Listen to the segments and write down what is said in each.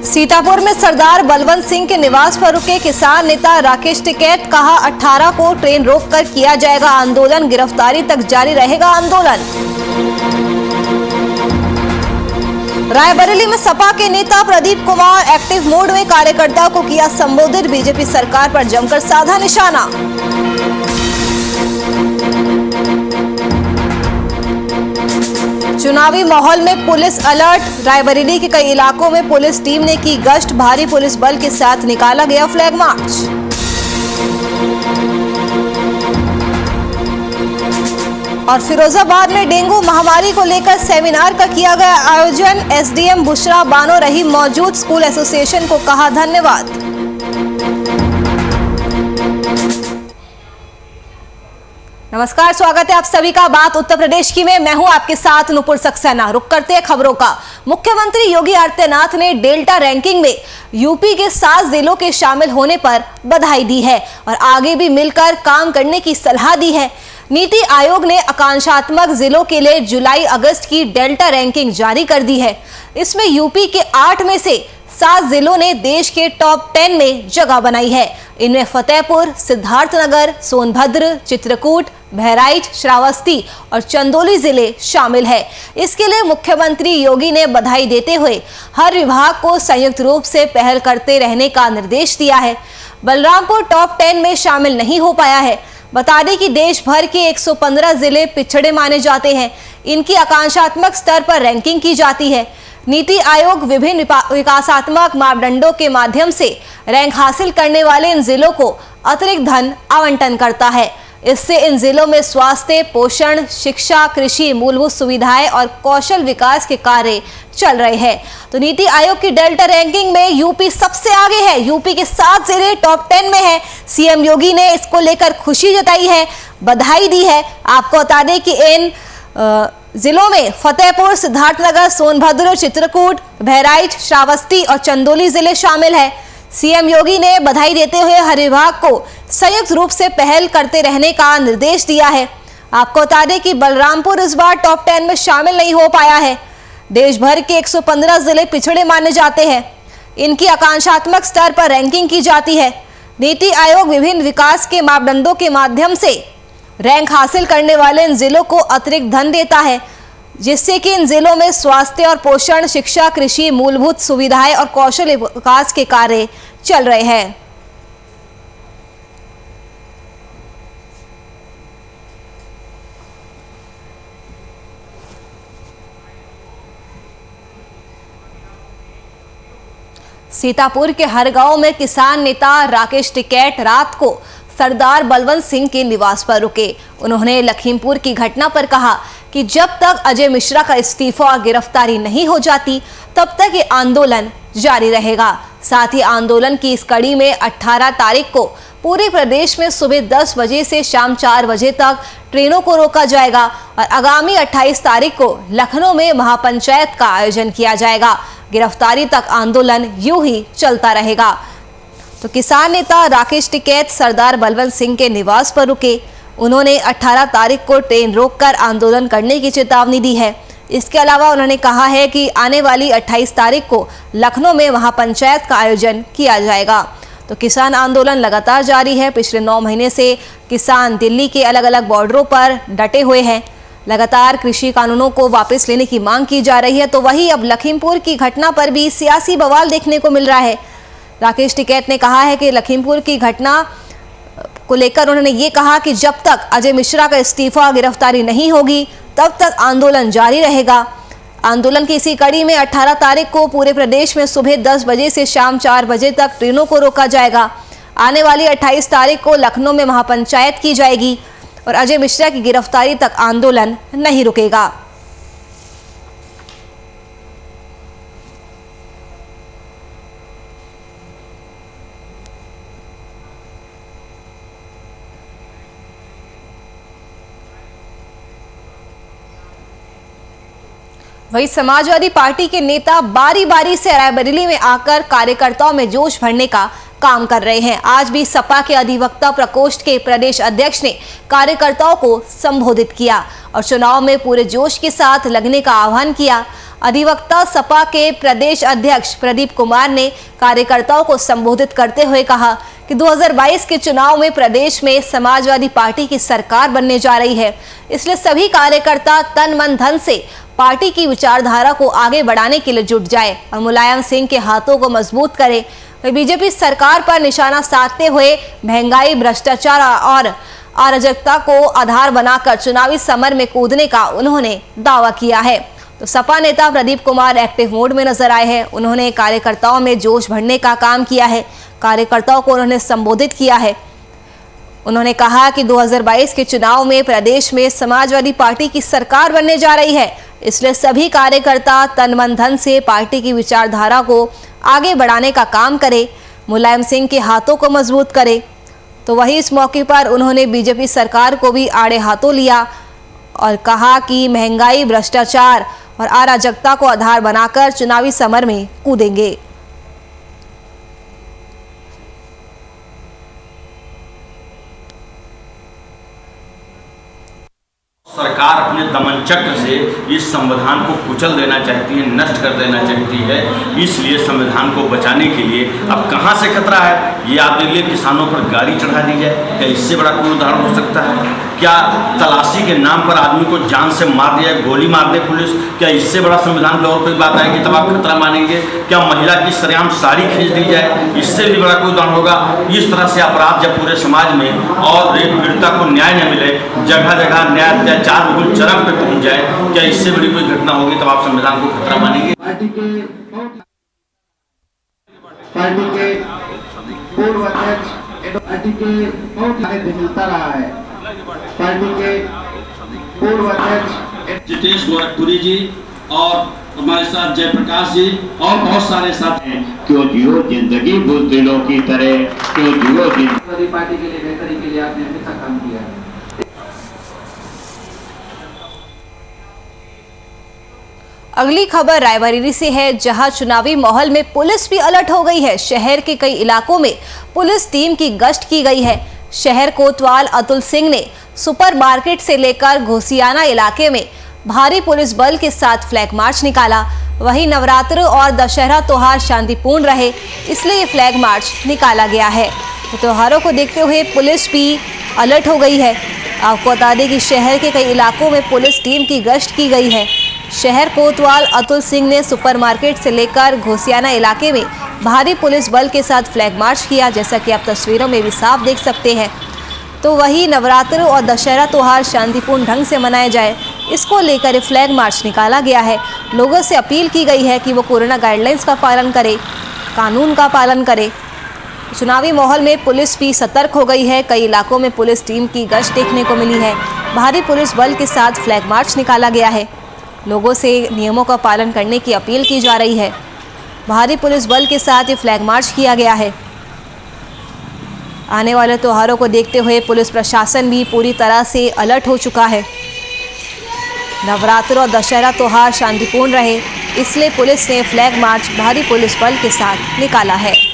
सीतापुर में सरदार बलवंत सिंह के निवास पर रुके किसान नेता राकेश टिकैत, कहा 18 को ट्रेन रोककर किया जाएगा आंदोलन, गिरफ्तारी तक जारी रहेगा आंदोलन। रायबरेली में सपा के नेता प्रदीप कुमार एक्टिव मोड में, कार्यकर्ताओं को किया संबोधित, बीजेपी सरकार पर जमकर साधा निशाना। चुनावी माहौल में पुलिस अलर्ट, रायबरेली के कई इलाकों में पुलिस टीम ने की गश्त, भारी पुलिस बल के साथ निकाला गया फ्लैग मार्च। और फिरोजाबाद में डेंगू महामारी को लेकर सेमिनार का किया गया आयोजन, एसडीएम बुशरा बानो रही मौजूद, स्कूल एसोसिएशन को कहा धन्यवाद। नमस्कार, स्वागत है आप सभी का बात उत्तर प्रदेश की में। मैं हूं आपके साथ नुपुर सक्सेना। रुक करते हैं खबरों का। मुख्यमंत्री योगी आदित्यनाथ ने डेल्टा रैंकिंग में यूपी के 7 जिलों के शामिल होने पर बधाई दी है और आगे भी मिलकर काम करने की सलाह दी है। नीति आयोग ने आकांक्षात्मक जिलों के लिए जुलाई अगस्त की डेल्टा रैंकिंग जारी कर दी है। इसमें यूपी के 8 में से 7 जिलों ने देश के टॉप 10 में जगह बनाई है। इनमें फतेहपुर, सिद्धार्थनगर, सोनभद्र, चित्रकूट, बहराइच, श्रावस्ती और चंदौली जिले शामिल है। इसके लिए मुख्यमंत्री योगी ने बधाई देते हुए हर विभाग को संयुक्त रूप से पहल करते रहने का निर्देश दिया है। बलरामपुर टॉप 10 में शामिल नहीं हो पाया है। बता दें कि देश भर के 115 जिले पिछड़े माने जाते हैं। इनकी आकांक्षात्मक स्तर पर रैंकिंग की जाती है। नीति आयोग विभिन्न विकासात्मक मापदंडों के माध्यम से रैंक हासिल करने वाले इन जिलों को अतिरिक्त धन आवंटन करता है। इससे इन जिलों में स्वास्थ्य, पोषण, शिक्षा, कृषि, मूलभूत सुविधाएं और कौशल विकास के कार्य चल रहे हैं। तो नीति आयोग की डेल्टा रैंकिंग में यूपी सबसे आगे है। यूपी के 7 जिले टॉप 10 में है। सीएम योगी ने इसको लेकर खुशी जताई है, बधाई दी है। आपको बता दें कि इन जिलों में फतेहपुर, सिद्धार्थनगर, सोनभद्र, चित्रकूट, बहराइच, श्रावस्ती और चंदौली जिले शामिल है। सीएम योगी ने बधाई देते हुए हर विभाग को संयुक्त रूप से पहल करते रहने का निर्देश दिया है। आपको बता दें कि बलरामपुर इस बार टॉप 10 में शामिल नहीं हो पाया है। देश भर के 115 जिले पिछड़े माने जाते हैं। इनकी आकांक्षात्मक स्तर पर रैंकिंग की जाती है। नीति आयोग विभिन्न विकास के मापदंडों के माध्यम से रैंक हासिल करने वाले इन जिलों को अतिरिक्त धन देता है, जिससे कि इन जिलों में स्वास्थ्य और पोषण, शिक्षा, कृषि, मूलभूत सुविधाएं और कौशल विकास के कार्य चल रहे हैं। सीतापुर के हर गांव में किसान नेता राकेश टिकैत रात को सरदार बलवंत सिंह के निवास पर रुके। उन्होंने लखीमपुर की घटना पर कहा कि जब तक अजय मिश्रा का इस्तीफा और गिरफ्तारी नहीं हो जाती तब तक ये आंदोलन जारी रहेगा। साथ ही आंदोलन की इस कड़ी में 18 तारीख को पूरे प्रदेश में सुबह 10 बजे से शाम 4 बजे तक ट्रेनों को रोका जाएगा और आगामी 28 तारीख को लखनऊ में महापंचायत का आयोजन किया जाएगा। गिरफ्तारी तक आंदोलन यूं ही चलता रहेगा। तो किसान नेता राकेश टिकैत सरदार बलवंत सिंह के निवास पर रुके। उन्होंने 18 तारीख को ट्रेन रोककर आंदोलन करने की चेतावनी दी है। इसके अलावा उन्होंने कहा है कि आने वाली 28 तारीख को लखनऊ में महापंचायत का आयोजन किया जाएगा। तो किसान आंदोलन लगातार जारी है। पिछले 9 महीने से किसान दिल्ली के अलग अलग बॉर्डरों पर डटे हुए हैं। लगातार कृषि कानूनों को वापस लेने की मांग की जा रही है। तो वहीं अब लखीमपुर की घटना पर भी सियासी बवाल देखने को मिल रहा है। राकेश टिकैत ने कहा है कि लखीमपुर की घटना को लेकर उन्होंने ये कहा कि जब तक अजय मिश्रा का इस्तीफा, गिरफ्तारी नहीं होगी तब तक आंदोलन जारी रहेगा। आंदोलन की इसी कड़ी में 18 तारीख को पूरे प्रदेश में सुबह 10 बजे से शाम 4 बजे तक ट्रेनों को रोका जाएगा। आने वाली 28 तारीख को लखनऊ में महापंचायत की जाएगी और अजय मिश्रा की गिरफ्तारी तक आंदोलन नहीं रुकेगा। वहीं समाजवादी पार्टी के नेता बारी बारी से रायबरेली में आकर कार्यकर्ताओं में जोश भरने का काम कर रहे हैं। आज भी सपा के अधिवक्ता प्रकोष्ठ के प्रदेश अध्यक्ष ने कार्यकर्ताओं को संबोधित किया और चुनाव में पूरे जोश के साथ लगने का आह्वान किया। अधिवक्ता सपा के प्रदेश अध्यक्ष प्रदीप कुमार ने कार्यकर्ताओं को संबोधित करते हुए कहा कि 2022 के चुनाव में प्रदेश में समाजवादी पार्टी की सरकार बनने जा रही है, इसलिए सभी कार्यकर्ता तन मन धन से पार्टी की विचारधारा को आगे बढ़ाने के लिए जुट जाए और मुलायम सिंह के हाथों को मजबूत करें। बीजेपी सरकार पर निशाना साधते हुए महंगाई, भ्रष्टाचार और अराजकता को आधार बनाकर चुनावी समर में कूदने का उन्होंने दावा किया है। तो सपा नेता प्रदीप कुमार एक्टिव मोड में नजर आए हैं। उन्होंने कार्यकर्ताओं में जोश भरने का काम किया है। कार्यकर्ताओं को उन्होंने संबोधित किया है। उन्होंने कहा कि 2022 के चुनाव में प्रदेश में समाजवादी पार्टी की सरकार बनने जा रही है, इसलिए सभी कार्यकर्ता तन मन धन से पार्टी की विचारधारा को आगे बढ़ाने का काम करें, मुलायम सिंह के हाथों को मजबूत करें। तो वही इस मौके पर उन्होंने बीजेपी सरकार को भी आड़े हाथों लिया और कहा कि महंगाई, भ्रष्टाचार और अराजकता को आधार बनाकर चुनावी समर में कूदेंगे। सरकार अपने दमन चक्र से इस संविधान को कुचल देना चाहती है, नष्ट कर देना चाहती है। इसलिए संविधान को बचाने के लिए अब कहाँ से खतरा है, ये आप देखिए, किसानों पर गाड़ी चढ़ा दी जाए, क्या इससे बड़ा कोई उदाहरण हो सकता है? क्या तलाशी के नाम पर आदमी को जान से मार दिया, गोली मार दे पुलिस, क्या इससे बड़ा संविधान पे और कोई बात आएगी तब आप खतरा मानेंगे? क्या महिला की सरेआम साड़ी खींच दी जाए, इससे भी बड़ा कोई उदाहरण होगा? इस तरह से अपराध जब पूरे समाज में और रेप पीड़िता को न्याय न मिले, जगह जगह न्याय अत्याचार बिल्कुल चरम पे पहुंच जाए, क्या इससे बड़ी कोई घटना होगी तब आप संविधान को खतरा मानेंगे? पार्टी के पूर्व अध्यक्ष, पार्टी के बहुत मिलता रहा है। पार्टी के पूर्व अध्यक्ष जितेश गोरखपुरी जी और हमारे साथ जयप्रकाश जी और बहुत सारे साथी हैं। क्यों जियो जिंदगी बुज़दिलों की तरह, क्यों जियो जिंदगी। पार्टी के लिए बेहतरी के लिए आपने हमेशा काम किया है। अगली खबर रायबरेली से है, जहां चुनावी माहौल में पुलिस भी अलर्ट हो गई है। शहर के कई इलाकों में पुलिस टीम की गश्त की गई है। शहर कोतवाल अतुल सिंह ने सुपरमार्केट से लेकर घोसियाना इलाके में भारी पुलिस बल के साथ फ्लैग मार्च निकाला। वहीं नवरात्र और दशहरा त्योहार शांतिपूर्ण रहे, इसलिए ये फ्लैग मार्च निकाला गया है। तो त्योहारों को देखते हुए पुलिस भी अलर्ट हो गई है। आपको बता दें कि शहर के कई इलाकों में पुलिस टीम की गश्त की गई है। शहर कोतवाल अतुल सिंह ने सुपरमार्केट से लेकर घोसियाना इलाके में भारी पुलिस बल के साथ फ्लैग मार्च किया, जैसा कि आप तस्वीरों में भी साफ देख सकते हैं। तो वही नवरात्र और दशहरा त्योहार शांतिपूर्ण ढंग से मनाया जाए, इसको लेकर फ्लैग मार्च निकाला गया है। लोगों से अपील की गई है कि वो कोरोना गाइडलाइंस का पालन करें, कानून का पालन करें। चुनावी माहौल में पुलिस भी सतर्क हो गई है। कई इलाकों में पुलिस टीम की गश्त देखने को मिली है। भारी पुलिस बल के साथ फ्लैग मार्च निकाला गया है। लोगों से नियमों का पालन करने की अपील की जा रही है। भारी पुलिस बल के साथ ये फ्लैग मार्च किया गया है। आने वाले त्योहारों को देखते हुए पुलिस प्रशासन भी पूरी तरह से अलर्ट हो चुका है। नवरात्र और दशहरा त्योहार शांतिपूर्ण रहे, इसलिए पुलिस ने फ्लैग मार्च भारी पुलिस बल के साथ निकाला है।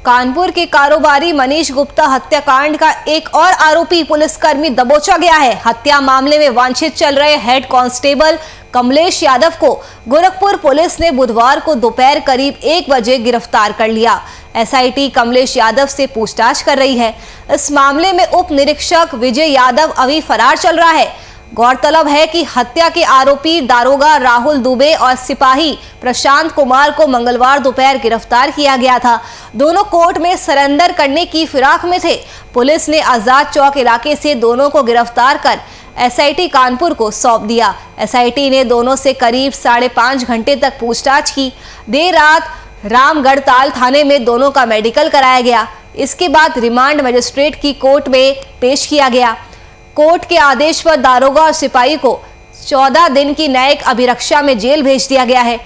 कानपुर के कारोबारी मनीष गुप्ता हत्याकांड का एक और आरोपी पुलिसकर्मी दबोचा गया है। हत्या मामले में वांछित चल रहे हेड कांस्टेबल कमलेश यादव को गोरखपुर पुलिस ने बुधवार को दोपहर करीब 1 बजे गिरफ्तार कर लिया। एसआईटी कमलेश यादव से पूछताछ कर रही है। इस मामले में उप निरीक्षक विजय यादव अभी फरार चल रहा है। गौरतलब है कि हत्या के आरोपी दारोगा राहुल दुबे और सिपाही प्रशांत कुमार को मंगलवार दोपहर गिरफ्तार किया गया था। दोनों कोर्ट में सरेंडर करने की फिराक में थे। पुलिस ने आजाद चौक इलाके से दोनों को गिरफ्तार कर एसआईटी कानपुर को सौंप दिया। एसआईटी ने दोनों से करीब 5.5 घंटे तक पूछताछ की। देर रात रामगढ़ताल थाने में दोनों का मेडिकल कराया गया। इसके बाद रिमांड मजिस्ट्रेट की कोर्ट में पेश किया गया। कोर्ट के आदेश पर दारोगा और सिपाही को 14 दिन की न्यायिक अभिरक्षा में जेल भेज दिया गया है।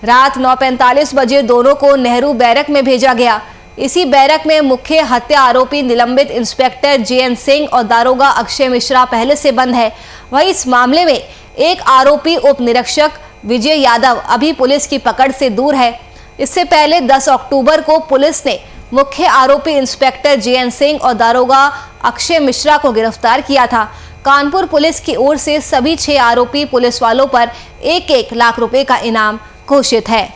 रात 9:45 बजे दोनों को नेहरू बैरक में भेजा गया। इसी बैरक में मुख्य हत्या आरोपी निलंबित इंस्पेक्टर JN सिंह और दारोगा अक्षय मिश्रा पहले से बंद है। वहीं इस मामले में एक आरोपी उप निरीक्षक विजय यादव अभी पुलिस की पकड़ से दूर है। इससे पहले 10 अक्टूबर को पुलिस ने मुख्य आरोपी इंस्पेक्टर JN सिंह और दारोगा अक्षय मिश्रा को गिरफ्तार किया था। कानपुर पुलिस की ओर से सभी 6 आरोपी पुलिस वालों पर 1-1 लाख रुपए का इनाम घोषित है।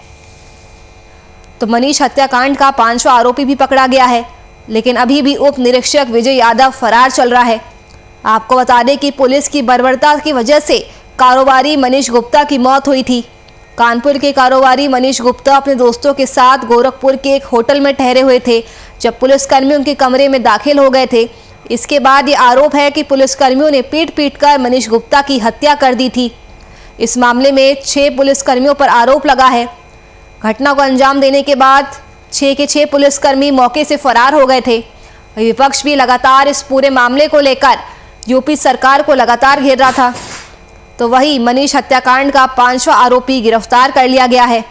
तो मनीष हत्याकांड का 5वां आरोपी भी पकड़ा गया है, लेकिन अभी भी उप निरीक्षक विजय यादव फरार चल रहा है। आपको बता दें कि पुलिस की बर्बरता की वजह से कारोबारी मनीष गुप्ता की मौत हुई थी। कानपुर के कारोबारी मनीष गुप्ता अपने दोस्तों के साथ गोरखपुर के एक होटल में ठहरे हुए थे जब पुलिसकर्मी उनके कमरे में दाखिल हो गए थे। इसके बाद ये आरोप है कि पुलिसकर्मियों ने पीट कर मनीष गुप्ता की हत्या कर दी थी। इस मामले में 6 पुलिसकर्मियों पर आरोप लगा है। घटना को अंजाम देने के बाद 6 के 6 पुलिसकर्मी मौके से फरार हो गए थे। विपक्ष भी लगातार इस पूरे मामले को लेकर यूपी सरकार को लगातार घेर रहा था। तो वही मनीष हत्याकांड का 5वां आरोपी गिरफ्तार कर लिया गया है।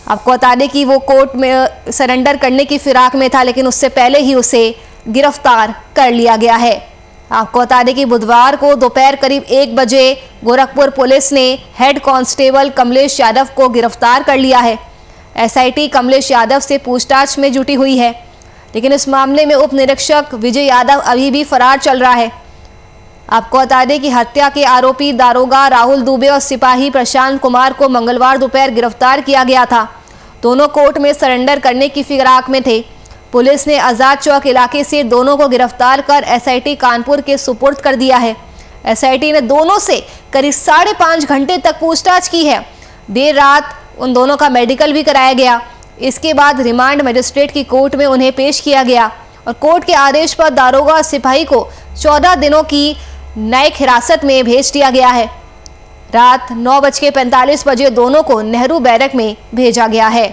आपको बता दें कि वो कोर्ट में सरेंडर करने की फिराक में था, लेकिन उससे पहले ही उसे गिरफ्तार कर लिया गया है। आपको बता दें कि बुधवार को दोपहर करीब 1 बजे गोरखपुर पुलिस ने हेड कांस्टेबल कमलेश यादव को गिरफ्तार कर लिया है। SIT कमलेश यादव से पूछताछ में जुटी हुई है, लेकिन इस मामले में उप निरीक्षक विजय यादव अभी भी फरार चल रहा है। आपको बता दें कि हत्या के आरोपी दारोगा राहुल दुबे और सिपाही प्रशांत कुमार को मंगलवार दोपहर गिरफ्तार किया गया था। दोनों कोर्ट में सरेंडर करने की फिराक में थे। पुलिस ने आजाद चौक इलाके से दोनों को गिरफ्तार कर SIT कानपुर के सुपुर्द कर दिया है। SIT ने दोनों से करीब 5.5 घंटे तक पूछताछ की है। देर रात उन दोनों का मेडिकल भी कराया गया। इसके बाद रिमांड मजिस्ट्रेट की कोर्ट में उन्हें पेश किया गया और कोर्ट के आदेश पर दारोगा और सिपाही को 14 दिनों की न्यायिक हिरासत में भेज दिया गया है। रात 9:45 बजे दोनों को नेहरू बैरक में भेजा गया है।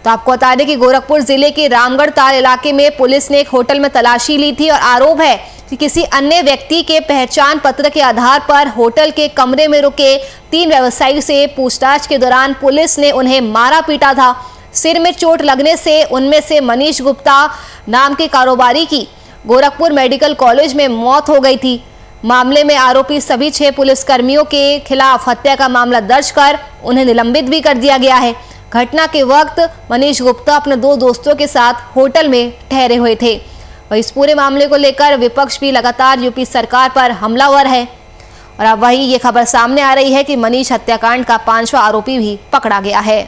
तो आपको बता दें कि गोरखपुर जिले के रामगढ़ ताल इलाके में पुलिस ने एक होटल में तलाशी ली थी और आरोप है कि किसी अन्य व्यक्ति के पहचान पत्र के आधार पर होटल के कमरे में रुके 3 व्यवसायी से पूछताछ के दौरान पुलिस ने उन्हें मारा पीटा था। सिर में चोट लगने से उनमें से मनीष गुप्ता नाम के कारोबारी की गोरखपुर मेडिकल कॉलेज में मौत हो गई थी। मामले में आरोपी सभी 6 पुलिसकर्मियों के खिलाफ हत्या का मामला दर्ज कर उन्हें निलंबित भी कर दिया गया है। घटना के वक्त मनीष गुप्ता अपने 2 दोस्तों के साथ होटल में ठहरे हुए थे। वही इस पूरे मामले को लेकर विपक्ष भी लगातार यूपी सरकार पर हमलावर है और अब वही ये खबर सामने आ रही है कि मनीष हत्याकांड का 5वां आरोपी भी पकड़ा गया है।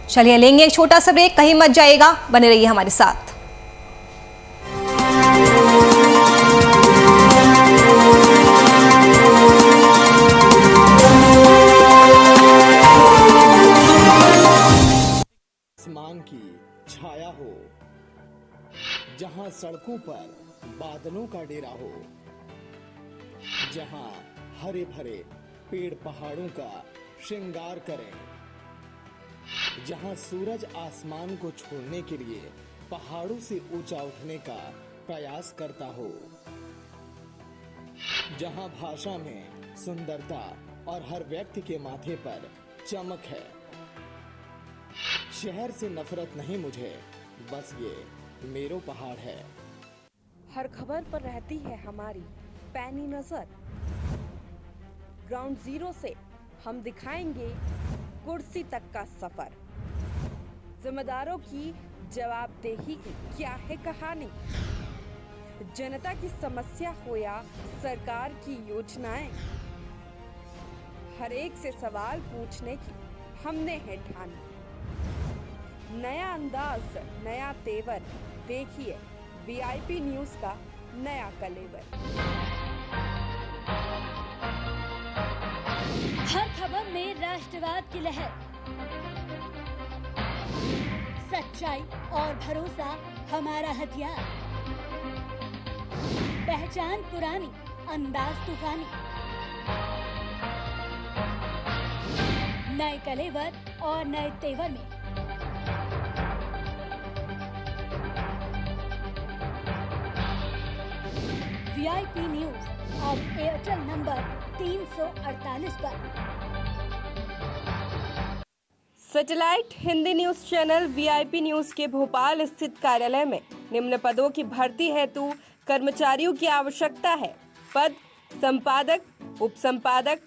चलिए लेंगे एक छोटा सा ब्रेक, कहीं मत जाइएगा, बने रहिए हमारे साथ। आसमान की छाया हो, जहां सड़कों पर बादलों का डेरा हो, जहां हरे भरे पेड़ पहाड़ों का श्रृंगार करें, जहां सूरज आसमान को छोड़ने के लिए पहाड़ों से ऊंचा उठने का प्रयास करता हो, जहां भाषा में सुंदरता और हर व्यक्ति के माथे पर चमक है। शहर से नफरत नहीं मुझे, बस ये मेरो पहाड़ है। हर खबर पर रहती है हमारी पैनी नजर। ग्राउंड जीरो से हम दिखाएंगे कुर्सी तक का सफर। जिम्मेदारों की जवाबदेही की क्या है कहानी। जनता की समस्या हो या सरकार की योजनाएं, हर एक से सवाल पूछने की हमने है ठानी। नया अंदाज, नया तेवर, देखिए VIP न्यूज का नया कलेवर। हर खबर में राष्ट्रवाद की लहर, सच्चाई और भरोसा हमारा हथियार। पहचान पुरानी, अंदाज तूफानी, नए कलेवर और नए तेवर में। वीआईपी न्यूज अब एयरटेल नंबर 348 पर। Satellite Hindi news channel VIP news के भोपाल स्थित कार्यालय में निम्न पदों की भर्ती हेतु कर्मचारियों की आवश्यकता है। पद संपादक, उप संपादक,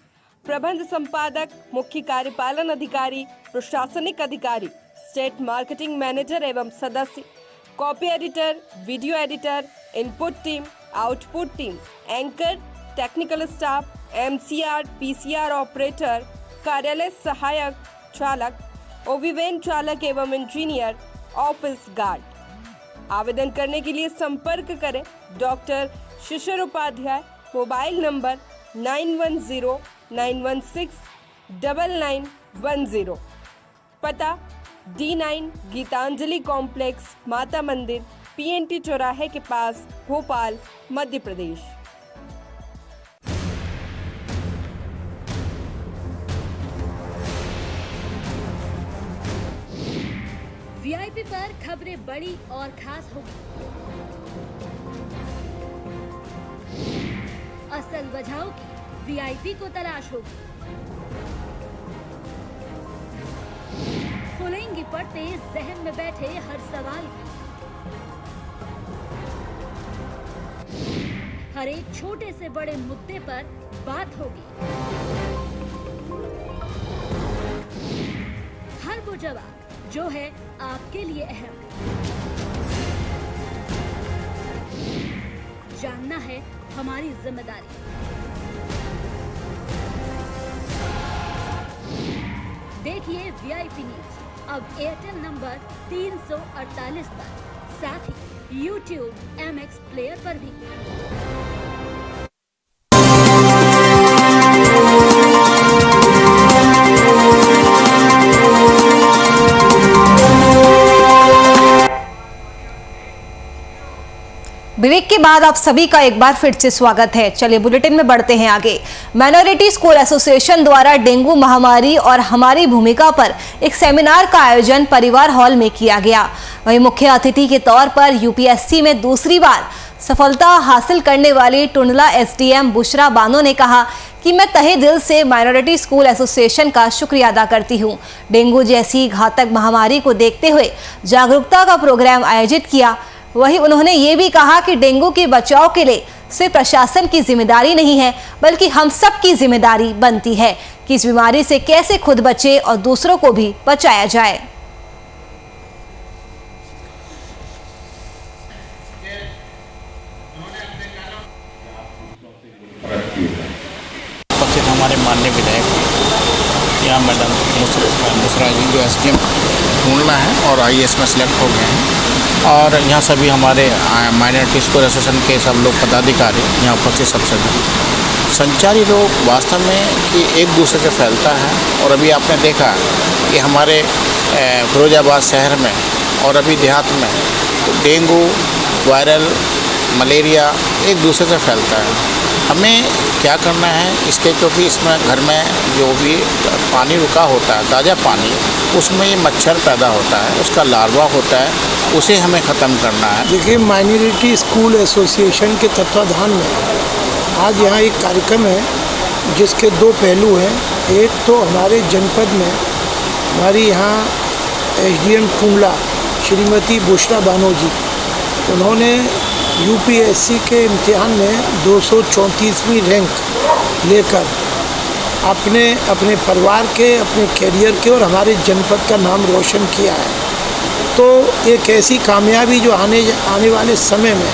प्रबंध संपादक, मुख्य कार्यपालन अधिकारी, प्रशासनिक अधिकारी, स्टेट मार्केटिंग मैनेजर एवं सदस्य, copy editor, video editor, input team, output team, anchor, technical staff, MCR, PCR operator, कार्यालय सहायक चालक, ओवीवेन चालक एवं इंजीनियर, ऑफिस गार्ड। आवेदन करने के लिए संपर्क करें डॉक्टर शिशिर उपाध्याय, मोबाइल नंबर 9109169910, पता D9 गीतांजलि कॉम्प्लेक्स, माता मंदिर, PNT चौराहे के पास, भोपाल, मध्य प्रदेश। वीआईपी पर खबरें बड़ी और खास होगी। असल वजहों की वीआईपी को तलाश होगी। खुलेंगी पड़ते जहन में बैठे हर सवाल की। हर एक छोटे से बड़े मुद्दे पर बात होगी। हर वो जवाब जो है आपके लिए अहम। जानना है हमारी जिम्मेदारी। देखिए वीआईपी न्यूज अब एयरटेल नंबर 348 पर, साथ ही YouTube MX प्लेयर पर भी। ब्रेक के बाद आप सभी का एक बार फिर से स्वागत है। चलिए बुलेटिन में बढ़ते हैं आगे। माइनॉरिटी स्कूल एसोसिएशन द्वारा डेंगू महामारी और हमारी भूमिका पर एक सेमिनार का आयोजन परिवार हॉल में किया गया। वहीं मुख्य अतिथि के तौर पर यूपीएससी में दूसरी बार सफलता हासिल करने वाली टुंडला एसडीएम बुशरा बानो ने कहा कि मैं तहे दिल से माइनॉरिटी स्कूल एसोसिएशन का शुक्रिया अदा करती हूँ। डेंगू जैसी घातक महामारी को देखते हुए जागरूकता का प्रोग्राम आयोजित किया। वहीं उन्होंने ये भी कहा कि डेंगू के बचाव के लिए सिर्फ प्रशासन की जिम्मेदारी नहीं है, बल्कि हम सब की जिम्मेदारी बनती है कि इस बीमारी से कैसे खुद बचे और दूसरों को भी बचाया जाए। उपस्थित हमारे माननीय विधायक यहाँ मैडम बुशरा जी जो एसडीएम टुंडला है और आईएएस में सिलेक्ट हो गए हैं, और यहाँ सभी हमारे माइनॉरिटी स्कूल एसोसिएशन के सब लोग पदाधिकारी यहाँ उपस्थित सब सभी। संचारी रोग वास्तव में कि एक दूसरे से फैलता है, और अभी आपने देखा कि हमारे फिरोजाबाद शहर में और अभी देहात में तो डेंगू, वायरल, मलेरिया एक दूसरे से फैलता है। हमें क्या करना है इसके, क्योंकि इसमें घर में जो भी पानी रुका होता है, ताज़ा पानी, उसमें ये मच्छर पैदा होता है, उसका लार्वा होता है, उसे हमें ख़त्म करना है। देखिए, माइनॉरिटी स्कूल एसोसिएशन के तत्वाधान में आज यहाँ एक कार्यक्रम है जिसके दो पहलू हैं। एक तो हमारे जनपद में हमारी यहाँ एसडीएम टुंडला श्रीमती बुशरा बानो जी, उन्होंने यूपीएससी के इम्तिहान में 234वीं रैंक लेकर अपने परिवार के, अपने कैरियर के और हमारे जनपद का नाम रोशन किया है। तो एक ऐसी कामयाबी जो आने वाले समय में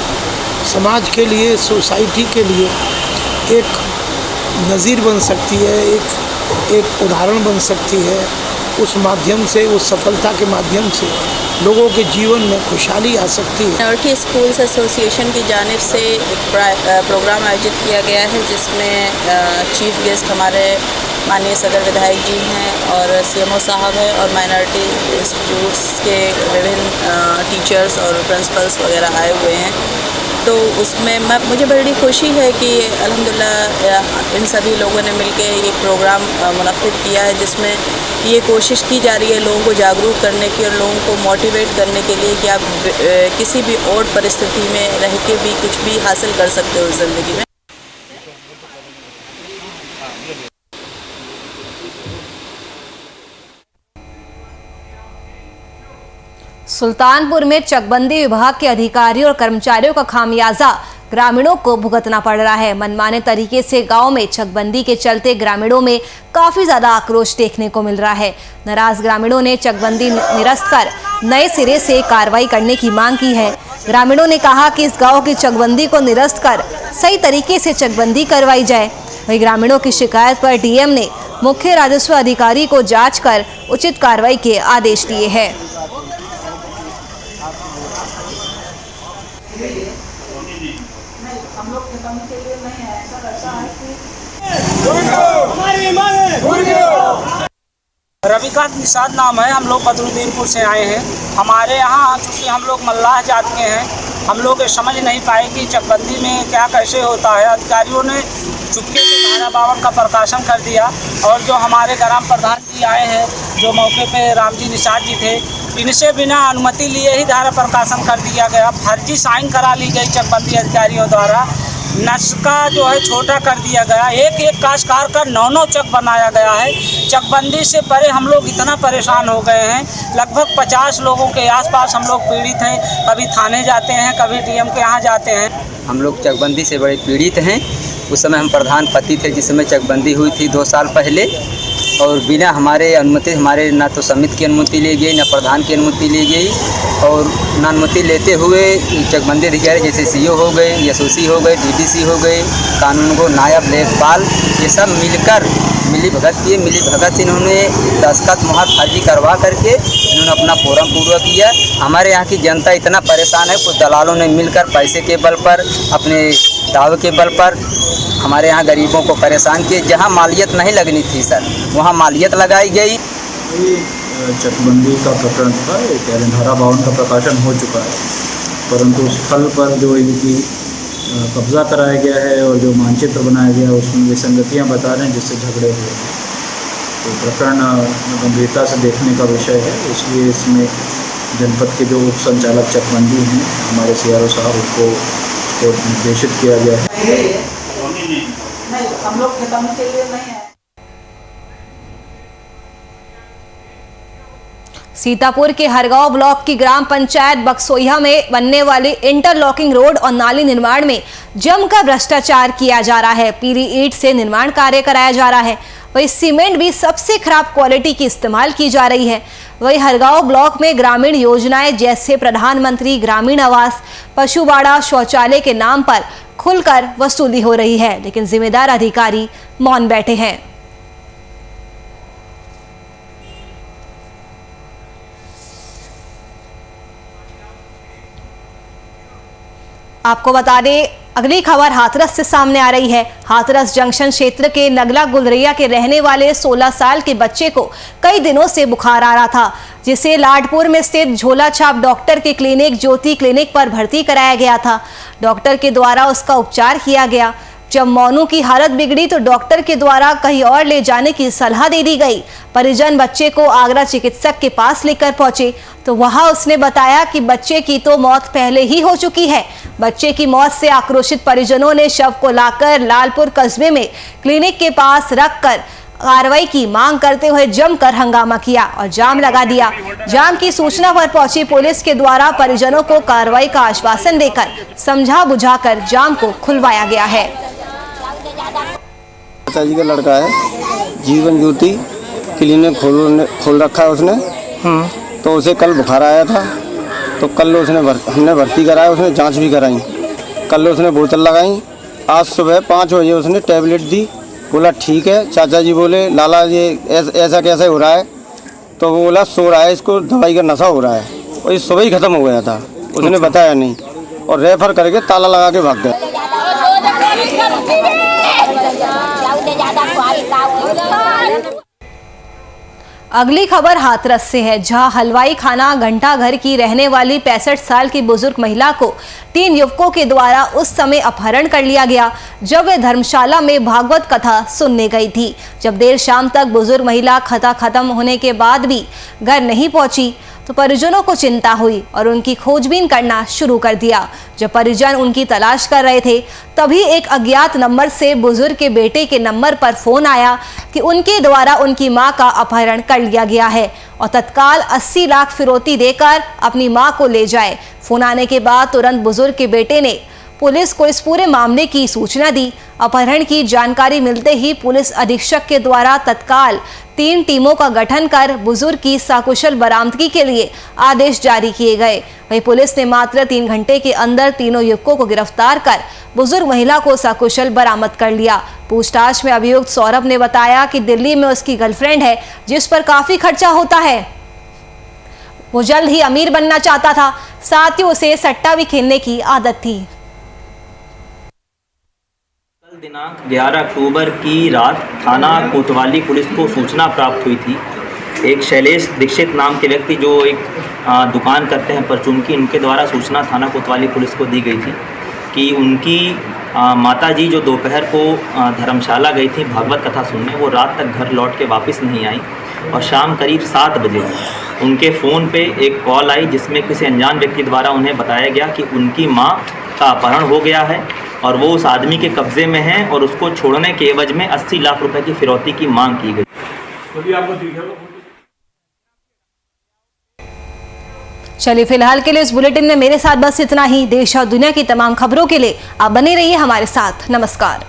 समाज के लिए, सोसाइटी के लिए एक नज़ीर बन सकती है, एक उदाहरण बन सकती है। उस माध्यम से, उस सफलता के माध्यम से लोगों के जीवन में खुशहाली आ सकती है। माइनॉरिटी स्कूल्स एसोसिएशन की जानिब से एक प्रोग्राम आयोजित किया गया है, जिसमें चीफ गेस्ट हमारे माननीय सदर विधायक जी हैं और सीएमओ साहब हैं, और माइनॉरिटी इंस्टीट्यूट्स के विभिन्न टीचर्स और प्रिंसिपल्स वगैरह आए हुए हैं। तो उसमें मुझे बड़ी खुशी है कि अल्हम्दुलिल्लाह इन सभी लोगों ने मिलकर एक प्रोग्राम मुनक्किद किया है, जिसमें ये कोशिश की जा रही है लोगों को जागरूक करने की और लोगों को मोटिवेट करने के लिए कि आप किसी भी और परिस्थिति में रह के भी कुछ भी हासिल कर सकते हो ज़िंदगी में। सुल्तानपुर में चकबंदी विभाग के अधिकारियों और कर्मचारियों का खामियाजा ग्रामीणों को भुगतना पड़ रहा है। मनमाने तरीके से गांव में चकबंदी के चलते ग्रामीणों में काफी ज्यादा आक्रोश देखने को मिल रहा है। नाराज ग्रामीणों ने चकबंदी निरस्त कर नए सिरे से कार्रवाई करने की मांग की है। ग्रामीणों ने कहा कि इस गाँव की चकबंदी को निरस्त कर सही तरीके से चकबंदी करवाई जाए। वहीं ग्रामीणों की शिकायत पर डीएम ने मुख्य राजस्व अधिकारी को जाँच कर उचित कार्रवाई के आदेश दिए हैं। रविकांत निषाद नाम है। हम लोग बदरुद्दीनपुर से आए हैं। हमारे यहाँ चूँकि हम लोग मल्लाह जात के हैं, हम लोग समझ नहीं पाए कि चकबंदी में क्या कैसे होता है। अधिकारियों ने चुपके से धारा 52 का प्रकाशन कर दिया और जो हमारे ग्राम प्रधान जी आए हैं, जो मौके पे रामजी निषाद जी थे, इनसे बिना अनुमति लिए ही धारा प्रकाशन कर दिया गया। फर्जी साइन करा ली गई चकबंदी अधिकारियों द्वारा। नस्का जो है छोटा कर दिया गया। एक एक काश्तकार का 9-9 चक बनाया गया है। चकबंदी से परे हम लोग इतना परेशान हो गए हैं। लगभग 50 लोगों के आसपास हम लोग पीड़ित हैं। कभी थाने जाते हैं, कभी डीएम के यहाँ जाते हैं। हम लोग चकबंदी से बड़े पीड़ित हैं। उस समय हम प्रधान पति थे जिस समय चकबंदी हुई थी 2 साल पहले, और बिना हमारे अनुमति, हमारे ना तो समिति की अनुमति ली गई, ना प्रधान की अनुमति ली गई, और ना अनुमति लेते हुए चकबंदी अधिकारी जैसे सीओ हो गए, एसओसी हो गए, डीडीसी हो गए, कानून को नायब लेखपाल, ये सब मिलकर मिली भगत से इन्होंने दस्तखत मुहर फर्जी करवा करके इन्होंने अपना फोरम पूरा किया। हमारे यहाँ की जनता इतना परेशान है, कुछ दलालों ने मिलकर पैसे के बल पर, अपने दावे के बल पर हमारे यहाँ गरीबों को परेशान किए। जहाँ मालियत नहीं लगनी थी सर, वहाँ मालियत लगाई गई। चकबंदी का प्रकरण था, धारा 52 का प्रकाशन हो चुका है, परंतु स्थल पर जो इनकी कब्जा कराया गया है और जो मानचित्र बनाया गया है उसमें विसंगतियाँ बता रहे हैं, जिससे झगड़े हुए। तो प्रकरण गंभीरता से देखने का विषय है, इसलिए इसमें जनपद के जो उप संचालक चकबंदी हैं हमारे CRO साहब, उसको निर्देशित किया गया है। हम लोग खत्म के लिए नहीं है। सीतापुर के हरगांव ब्लॉक की ग्राम पंचायत बक्सोइया में बनने वाली इंटरलॉकिंग रोड और नाली निर्माण में जमकर भ्रष्टाचार किया जा रहा है। पीली ईंट से निर्माण कार्य कराया जा रहा है, वही सीमेंट भी सबसे खराब क्वालिटी की इस्तेमाल की जा रही है। वही हरगांव ब्लॉक में ग्रामीण योजनाएं जैसे प्रधानमंत्री ग्रामीण आवास, पशुबाड़ा, शौचालय के नाम पर खुलकर वसूली हो रही है, लेकिन जिम्मेदार अधिकारी मौन बैठे हैं। आपको बता दें, अगली खबर हाथरस से सामने आ रही है। हाथरस जंक्शन क्षेत्र के नगला गुलरिया के रहने वाले 16 साल के बच्चे को कई दिनों से बुखार आ रहा था, जिसे लाडपुर में स्थित झोला छाप डॉक्टर के क्लिनिक ज्योति क्लिनिक पर भर्ती कराया गया था। डॉक्टर के द्वारा उसका उपचार किया गया। जब मोनू की हालत बिगड़ी तो डॉक्टर के द्वारा कहीं और ले जाने की सलाह दे दी गई। परिजन बच्चे को आगरा चिकित्सक के पास लेकर पहुंचे तो वहां उसने बताया कि बच्चे की तो मौत पहले ही हो चुकी है। बच्चे की मौत से आक्रोशित परिजनों ने शव को लाकर लालपुर कस्बे में क्लिनिक के पास रखकर कार्रवाई की मांग करते हुए जमकर हंगामा किया और जाम लगा दिया। जाम की सूचना पर पहुंची पुलिस के द्वारा परिजनों को कार्रवाई का आश्वासन देकर समझा बुझाकर जाम को खुलवाया गया है। जी का लड़का है, जीवन ज्योति क्लिनिक खोल रखा है उसने। तो उसे कल बुखार आया था, तो कल हमने भर्ती कराया, उसने जांच भी कराई। कल उसने बोतल लगाई। आज सुबह 5 बजे उसने टैबलेट दी, बोला ठीक है। चाचा जी बोले लाला ये ऐसा कैसे हो रहा है, तो वो बोला सो रहा है, इसको दवाई का नशा हो रहा है। और ये सुबह ही ख़त्म हो गया था, उसने बताया नहीं और रेफर करके ताला लगा के भाग गया। अगली खबर हाथरस से है, जहां हलवाई खाना घंटा घर की रहने वाली 65 साल की बुजुर्ग महिला को 3 युवकों के द्वारा उस समय अपहरण कर लिया गया जब वे धर्मशाला में भागवत कथा सुनने गई थी। जब देर शाम तक बुजुर्ग महिला कथा खत्म होने के बाद भी घर नहीं पहुंची तो परिजनों को चिंता हुई और उनकी खोजबीन करना शुरू कर दिया। जब परिजन उनकी तलाश कर रहे थे तभी एक अज्ञात नंबर से बुजुर्ग के बेटे के नंबर पर फोन आया कि उनके द्वारा उनकी मां का अपहरण कर लिया गया है और तत्काल 80 लाख फिरौती देकर अपनी मां को ले जाए। फोन आने के बाद तुरंत बुजुर्ग के बेटे ने पुलिस को इस पूरे मामले की सूचना दी। अपहरण की जानकारी मिलते ही पुलिस अधीक्षक के द्वारा तत्काल 3 टीमों का गठन कर बुजुर्ग की सकुशल बरामदगी के लिए आदेश जारी किए गए। वहीं पुलिस ने मात्र 3 घंटे के अंदर तीनों युवकों को गिरफ्तार कर बुजुर्ग महिला को सकुशल बरामद कर लिया। पूछताछ में अभियुक्त सौरभ ने बताया कि दिल्ली में उसकी गर्लफ्रेंड है जिस पर काफी खर्चा होता है। वो जल्द ही अमीर बनना चाहता था, साथ ही उसे सट्टा भी खेलने की आदत थी। दिनांक 11 अक्टूबर की रात थाना कोतवाली पुलिस को सूचना प्राप्त हुई थी। एक शैलेश दीक्षित नाम के व्यक्ति जो एक दुकान करते हैं परचून की, इनके द्वारा सूचना थाना कोतवाली पुलिस को दी गई थी कि उनकी माताजी जो दोपहर को धर्मशाला गई थी भागवत कथा सुनने, वो रात तक घर लौट के वापस नहीं आई और शाम करीब 7 बजे उनके फ़ोन पे एक कॉल आई जिसमें किसी अनजान व्यक्ति द्वारा उन्हें बताया गया कि उनकी मां का अपहरण हो गया है और वो उस आदमी के कब्जे में है और उसको छोड़ने के एवज में 80 लाख रुपए की फिरौती की मांग की गई। चलिए फिलहाल के लिए इस बुलेटिन में मेरे साथ बस इतना ही। देश और दुनिया की तमाम खबरों के लिए आप बने रहिए हमारे साथ। नमस्कार।